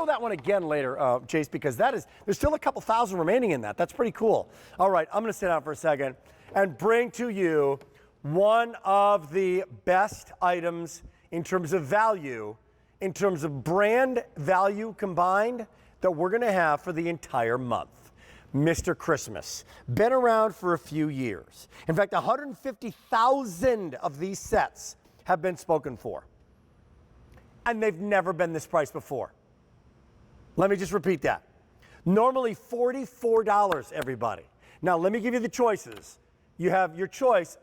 show that one again later, Chase, because there's still a couple thousand remaining in that. That's pretty cool. All right, I'm going to sit down for a second and bring to you one of the best items in terms of value, in terms of brand value combined, that we're going to have for the entire month. Mr. Christmas. Been around for a few years. In fact, 150,000 of these sets have been spoken for. And they've never been this price before. Let me just repeat that. Normally $44, everybody. Now, let me give you the choices. You have your choice.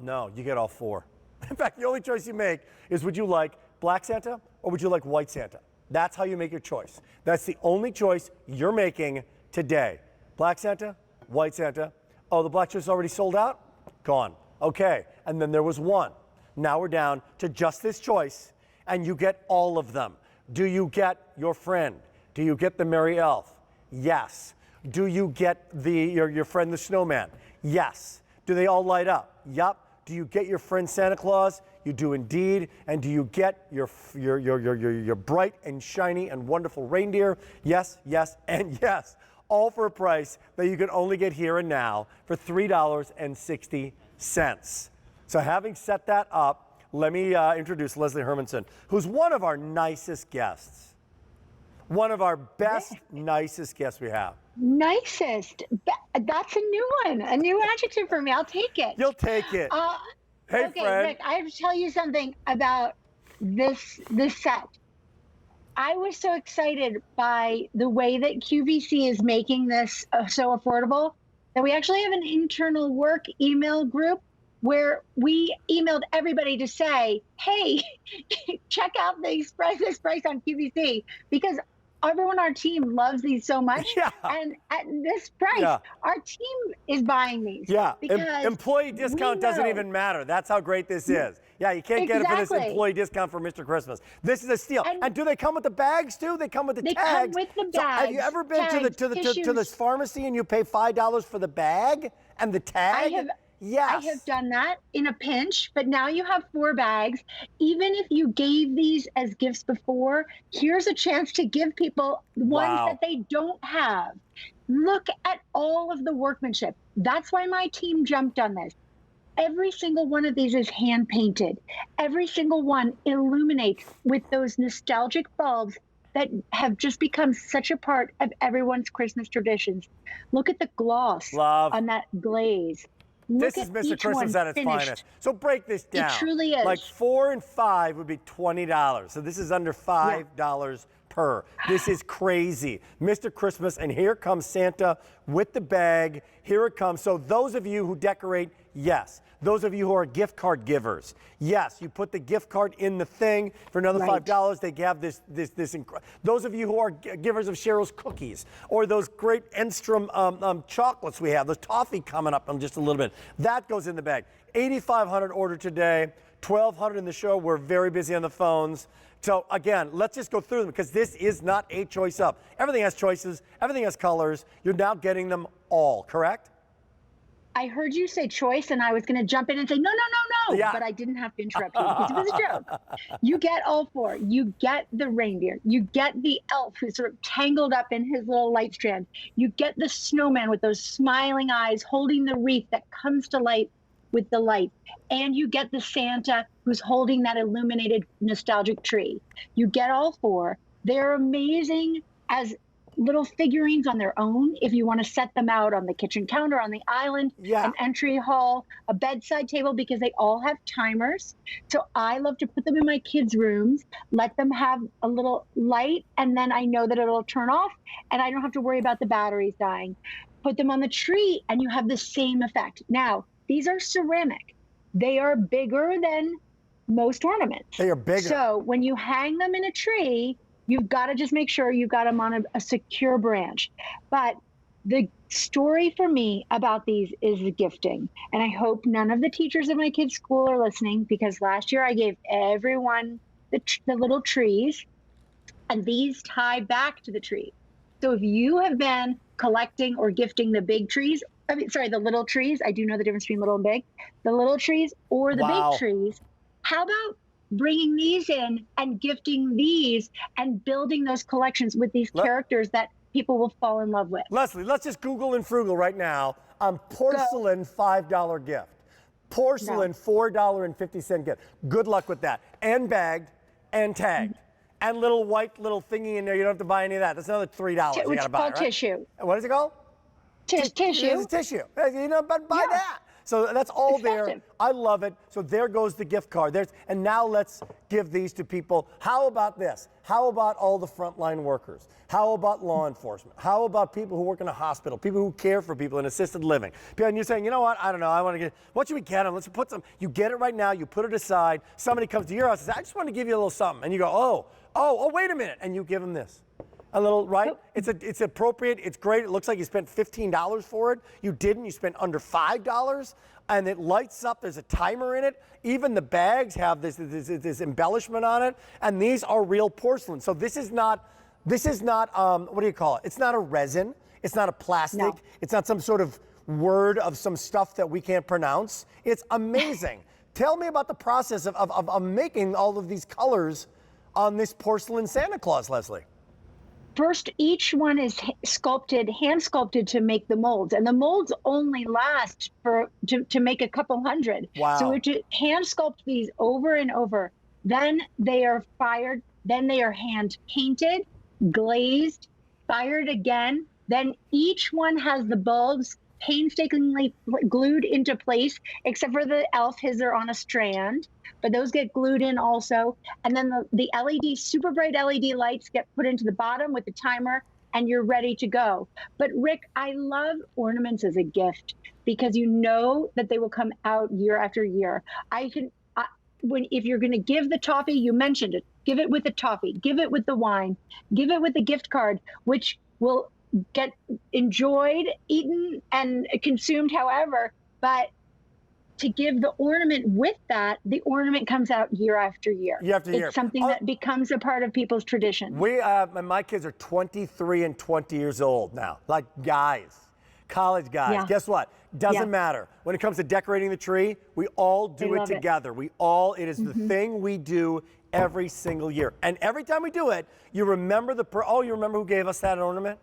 No, you get all four. In fact, the only choice you make is, would you like Black Santa or would you like White Santa? That's how you make your choice. That's the only choice you're making today. Black Santa, White Santa. Oh, the black choice is already sold out? Gone. Okay, and then there was one. Now we're down to just this choice, and you get all of them. Do you get your friend? Do you get the Merry Elf? Yes. Do you get your friend the Snowman? Yes. Do they all light up? Yup. Do you get your friend Santa Claus? You do indeed. And do you get your bright and shiny and wonderful reindeer? Yes, yes, and yes. All for a price that you can only get here and now for $3.60. So having set that up, let me introduce Leslie Hermanson, who's one of our nicest guests. One of our best, nicest guests we have. Nicest. That's a new one, a new adjective for me. I'll take it. You'll take it. Hey, okay, friend. Rick, I have to tell you something about this set. I was so excited by the way that QVC is making this so affordable that we actually have an internal work email group where we emailed everybody to say, hey, check out this price on QVC, because everyone on our team loves these so much. Yeah. And at this price, our team is buying these. Yeah, employee discount doesn't even matter. That's how great this is. Yeah, you can't get it for this employee discount for Mr. Christmas. This is a steal. And do they come with the bags too? They come with the tags. They come with the bags. So have you ever been to the pharmacy and you pay $5 for the bag and the tag? Yes. I have done that in a pinch, but now you have 4 bags. Even if you gave these as gifts before, here's a chance to give people ones that they don't have. Look at all of the workmanship. That's why my team jumped on this. Every single one of these is hand painted. Every single one illuminates with those nostalgic bulbs that have just become such a part of everyone's Christmas traditions. Look at the gloss on that glaze. This is Mr. Christmas at its finest. So break this down. It truly is. Like 4 and 5 would be $20. So this is under $5 per. This is crazy. Mr. Christmas, and here comes Santa with the bag. Here it comes. So those of you who decorate, yes. Those of you who are gift card givers, yes, you put the gift card in the thing for another $5. They have this those of you who are givers of Cheryl's cookies or those great Enstrom chocolates we have, those toffee coming up in just a little bit, that goes in the bag. 8,500 ordered today, 1,200 in the show. We're very busy on the phones. So again, let's just go through them because this is not a choice up. Everything has choices. Everything has colors. You're now getting them all, correct? I heard you say choice, and I was going to jump in and say, no, but I didn't have to interrupt you because it was a joke. You get all 4. You get the reindeer. You get the elf who's sort of tangled up in his little light strand. You get the snowman with those smiling eyes holding the wreath that comes to light with the light. And you get the Santa who's holding that illuminated nostalgic tree. You get all 4. They're amazing as little figurines on their own if you want to set them out on the kitchen counter, on the island, an entry hall, a bedside table, because they all have timers. So I love to put them in my kids' rooms, let them have a little light, and then I know that it'll turn off and I don't have to worry about the batteries dying. Put them on the tree and you have the same effect. Now, these are ceramic. They are bigger than most ornaments. They are bigger. So when you hang them in a tree, you've got to just make sure you've got them on a secure branch. But the story for me about these is the gifting. And I hope none of the teachers at my kids' school are listening, because last year I gave everyone the little trees, and these tie back to the tree. So if you have been collecting or gifting the big trees, the little trees, I do know the difference between little and big, the little trees or the big trees, how about bringing these in and gifting these and building those collections with these characters that people will fall in love with. Leslie, let's just Google and Frugal right now. Porcelain $5 gift. Porcelain $4.50 gift. Good luck with that. And bagged and tagged. And little white little thingy in there. You don't have to buy any of that. That's another $3 you got to buy, right? Tissue. What is it called? Tissue. It's tissue. You know, but buy that. So that's all there. I love it. So there goes the gift card. And now let's give these to people. How about this? How about all the frontline workers? How about law enforcement? How about people who work in a hospital? People who care for people in assisted living? And you're saying, you know what? I don't know. I want to get. What should we get them? Let's put some. You get it right now. You put it aside. Somebody comes to your house and says, I just want to give you a little something. And you go, oh, wait a minute. And you give them this. A little, right? It's appropriate. It's great. It looks like you spent $15 for it. You didn't. You spent under $5, and it lights up. There's a timer in it. Even the bags have this embellishment on it, and these are real porcelain. So this is not. What do you call it? It's not a resin. It's not a plastic. No. It's not some sort of word of some stuff that we can't pronounce. It's amazing. Tell me about the process of making all of these colors on this porcelain Santa Claus, Leslie. First, each one is hand sculpted to make the molds, and the molds only last to make a couple hundred. Wow. So we have to hand sculpt these over and over. Then they are fired. Then they are hand painted, glazed, fired again. Then each one has the bulbs painstakingly glued into place, except for the elf. His are on a strand, but those get glued in also. And then the LED, super bright LED lights get put into the bottom with the timer, and you're ready to go. But Rick, I love ornaments as a gift because you know that they will come out year after year. If you're going to give the toffee, you mentioned it, give it with the toffee, give it with the wine, give it with the gift card, which will get enjoyed, eaten, and consumed however, but to give the ornament with that, the ornament comes out year after year. Year after year. It's something that becomes a part of people's tradition. My kids are 23 and 20 years old now, like guys, college guys. Yeah. Guess what? Doesn't matter. When it comes to decorating the tree, we all do it together. It is the thing we do every single year. And every time we do it, you remember you remember who gave us that ornament?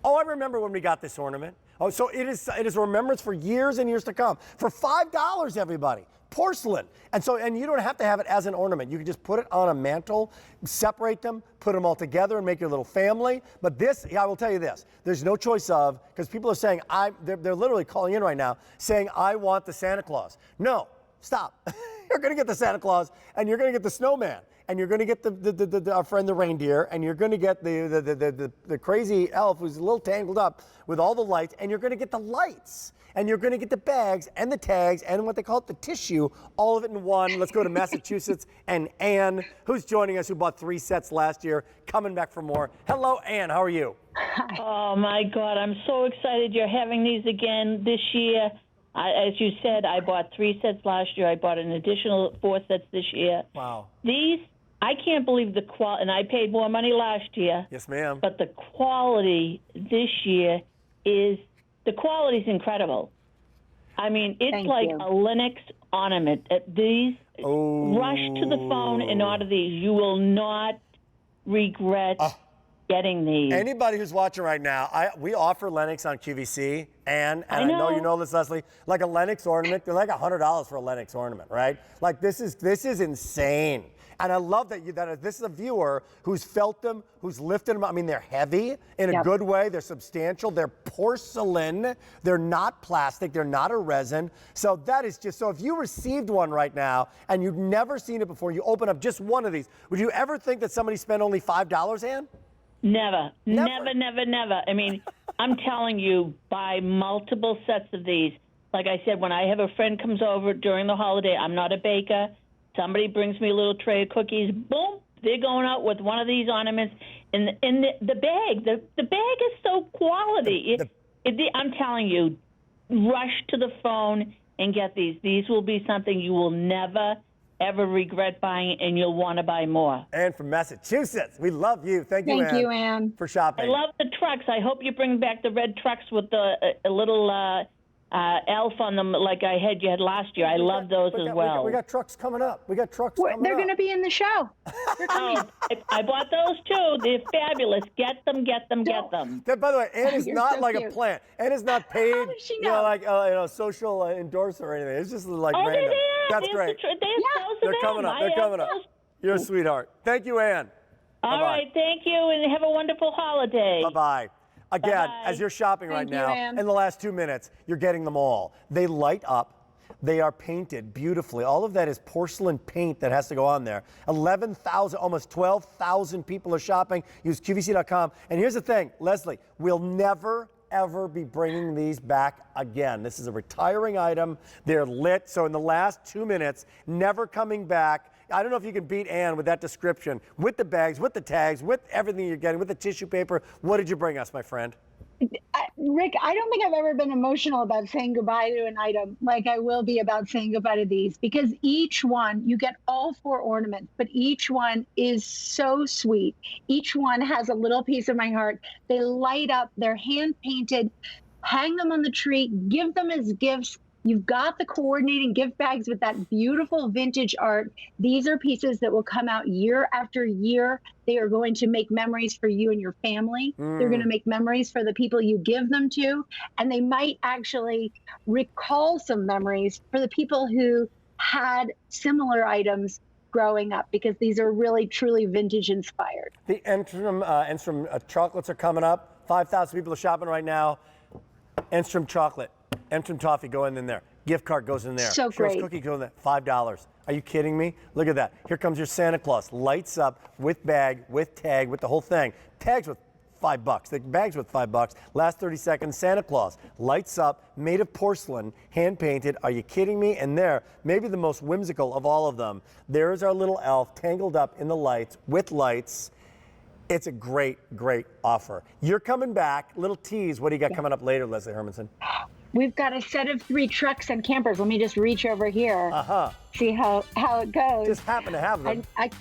Oh, I remember when we got this ornament. Oh, so it is a remembrance for years and years to come. For $5, everybody. Porcelain. And you don't have to have it as an ornament. You can just put it on a mantle, separate them, put them all together and make your little family. But this, I will tell you this, there's no choice of, because people are saying, they're literally calling in right now saying, I want the Santa Claus. No, stop. You're going to get the Santa Claus and you're going to get the snowman. And you're going to get our friend the reindeer, and you're going to get the crazy elf who's a little tangled up with all the lights, and you're going to get the lights, and you're going to get the bags and the tags and what they call it, the tissue, all of it in one. Let's go to Massachusetts and Anne, who's joining us, who bought 3 sets last year, coming back for more. Hello, Anne. How are you? Oh my God, I'm so excited you're having these again this year. As you said, I bought 3 sets last year. I bought an additional 4 sets this year. Wow. These, I can't believe the quality, and I paid more money last year. Yes, ma'am. But the quality this year is incredible. I mean, it's like a Linux ornament. These, rush to the phone and order these. You will not regret getting these. Anybody who's watching right now, we offer Lennox on QVC, and I know you know this, Leslie, like a Lennox ornament, they're like $100 for a Lennox ornament, right? Like this is insane. And I love that this is a viewer who's felt them, who's lifted them. I mean, they're heavy in a good way. They're substantial. They're porcelain. They're not plastic. They're not a resin. So that is just, so if you received one right now and you've never seen it before, you open up just one of these, would you ever think that somebody spent only $5, Ann? Never. I mean, I'm telling you, buy multiple sets of these. Like I said, when I have a friend comes over during the holiday, I'm not a baker. Somebody brings me a little tray of cookies. Boom, they're going out with one of these ornaments. And the bag, the bag is so quality. I'm telling you, rush to the phone and get these. These will be something you will never, ever regret buying, and you'll want to buy more. Ann from Massachusetts, we love you. Thank you, Ann, for shopping. I love the trucks. I hope you bring back the red trucks with a little elf on them like you had last year. I love those as well. We got trucks coming up. They're going to be in the show. They're coming. I bought those too. They're fabulous. Get them. By the way, Ann is You're not so like cute. a plant. Ann is not paid, How does she know? social endorser or anything. It's just like Oh, random. That's There's great. They're coming up. They're coming up. You're a sweetheart. Thank you, Ann. All right, thank you, and have a wonderful holiday. Bye-bye. Again, Bye-bye. as you're shopping right Thank you, now, Ann. in the last 2 minutes, you're getting them all. They light up. They are painted beautifully. All of that is porcelain paint that has to go on there. 11,000, almost 12,000 people are shopping. Use QVC.com. And here's the thing, Leslie, we'll never, ever be bringing these back again. This is a retiring item. They're lit. So in the last 2 minutes, never coming back. I don't know if you can beat Ann with that description, with the bags, with the tags, with everything you're getting, with the tissue paper. What did you bring us, my friend? Rick, I don't think I've ever been emotional about saying goodbye to an item like I will be about saying goodbye to these, because each one, you get all 4 ornaments, but each one is so sweet. Each one has a little piece of my heart. They light up, they're hand painted. Hang them on the tree, give them as gifts. You've got the coordinating gift bags with that beautiful vintage art. These are pieces that will come out year after year. They are going to make memories for you and your family. They're going to make memories for the people you give them to. And they might actually recall some memories for the people who had similar items growing up, because these are really, truly vintage inspired. The Enstrom chocolates are coming up. 5,000 people are shopping right now. Enstrom chocolate. Enstrom toffee going in there. Gift card goes in there. So Schwartz great. cookie goes in there. $5. Are you kidding me? Look at that. Here comes your Santa Claus. Lights up with bag, with tag, with the whole thing. Tags with $5. The bag's with $5. Last 30 seconds, Santa Claus. Lights up, made of porcelain, hand painted. Are you kidding me? And there, maybe the most whimsical of all of them. There's our little elf tangled up in the lights with lights. It's a great, great offer. You're coming back. Little tease. What do you got coming up later, Leslie Hermanson? We've got a set of 3 trucks and campers. Let me just reach over here. See how it goes. Just happen to have them. I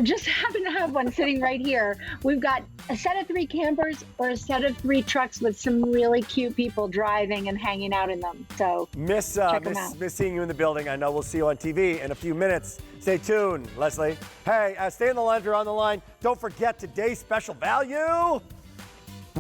just happen to have one sitting right here. We've got a set of 3 campers or a set of 3 trucks with some really cute people driving and hanging out in them. So Miss seeing you in the building. I know we'll see you on TV in a few minutes. Stay tuned, Leslie. Hey, stay on the line if you're on the line. Don't forget today's special value.